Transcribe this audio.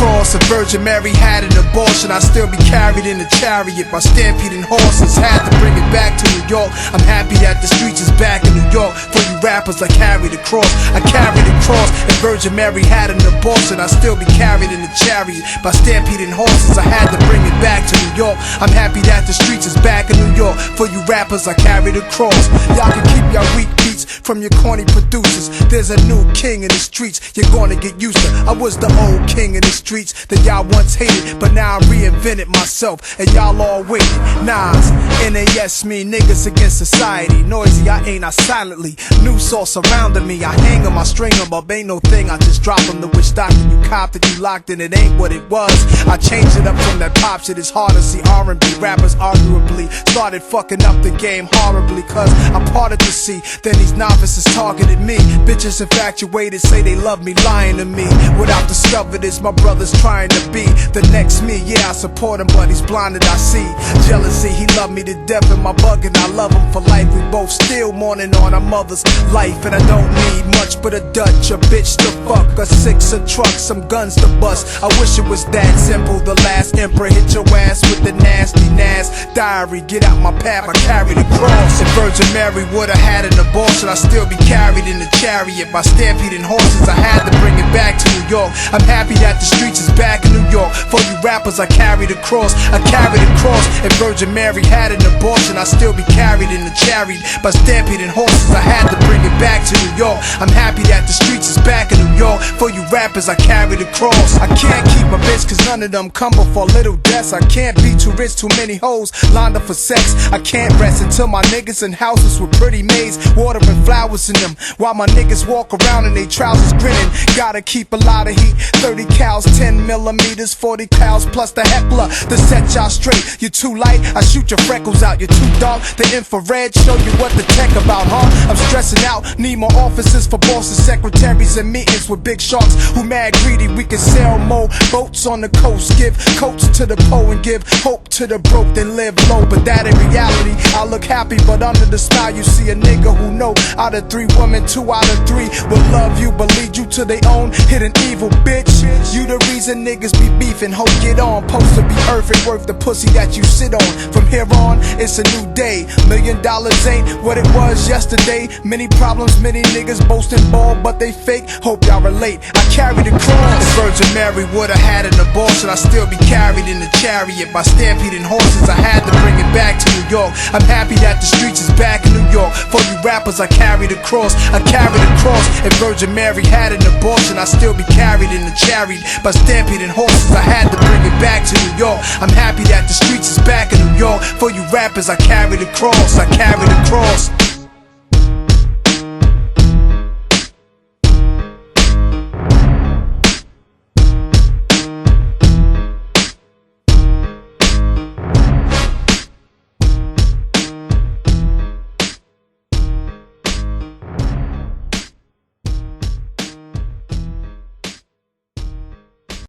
cross. If Virgin Mary had an abortion, I'd still be carried in a chariot by stampeding horses. Had to bring it back to New York. I'm happy that the streets is back in New York. For you rappers, I carry the cross. I carry the cross. If Virgin Mary had an abortion, I'd still be carried in a chariot by stampeding horses. I had to bring it back to New York. I'm happy that the streets is back in New York. For you rappers, I carry the cross. Y'all can keep y'all weak beats from your corny producers. There's a new king in the streets, you're gonna get used to. I was the old king in the streets that y'all once hated, but now I reinvented myself and y'all all waited. Nas, NAS me, niggas against society. Noisy, I ain't, I silently. New sauce surrounding me, I hang 'em, I string 'em up. Ain't no thing, I just drop 'em. The witch doctor you copped it, you locked in, it ain't what it was. I changed it up from that pop shit. It's hard to see R&B rappers arguably started fucking up the game horribly, cause I parted the sea. Then these novices targeted me. Bitches infatuated, say they love me, lying to me. What I've discovered is my brother's trying to be the next me. Yeah, I support him, but he's blinded, I see. Jealousy, he loved me to death, and my bug, and I love him for life. We both still mourning on our mother's life, and I don't need much but a Dutch, a bitch to fuck, a six, a truck, some guns to bust. I wish it was that simple. The last emperor hit your ass with the nasty Nas diary. Get out my path, I carry the cross. If Virgin Mary would've had an abortion, I'd still be carried in a chariot by stampeding horses. I had to bring it back to New York. I'm happy that the streets is back in New York. For you rappers, I carry the cross. I carry the cross. If Virgin Mary had an abortion, I'd still be carried in a chariot by stampeding horses. I had to bring it back to New York. I'm happy that the streets is back in New York. For you rappers, I carry the cross. I can't keep my bitch, cause none of them come before little deaths. I can't be too rich, too many hoes lined up for sex. I can't rest until my niggas in houses with pretty maids, watering flowers in them, while my niggas walk around in they trousers grinning. Gotta keep a lot of heat, 30 cals, 10 millimeters, 40 cals plus the heckler to set y'all straight. You're too light, I shoot your freckles out. You're too dark, the infrared show you what the tech about, huh? I'm stressing out, need more officers for bosses, secretaries, and meetings with big sharks who mad greedy. We can sell more boats on the coast, give coats to the poor and give hope to the broke, then live low. But that ain't reality. I look happy, but under the smile you see a nigga who know out of 3 women, 2 out of 3 will love you, but lead you to their own hidden evil, bitch. You the reason niggas be beefing, hope get on. Supposed to be earth and worth the pussy that you sit on. From here on, it's a new day. $1 million ain't what it was yesterday. Many problems, many niggas boasting ball, but they fake. Hope y'all relate. I carry the cross. If Virgin Mary would've had an abortion, I'd still be carried in a chariot by stampeding horses. I had to bring it back to New York. I'm happy that the streets is back in New York. For you rappers, I carry the cross. I carry the cross. If Virgin Mary had an abortion, I'd still be carried in a chariot by stampeding horses. I had to bring it back to New York. I'm happy that the streets is back in New York. For you rappers, I carry the cross. I carry the cross.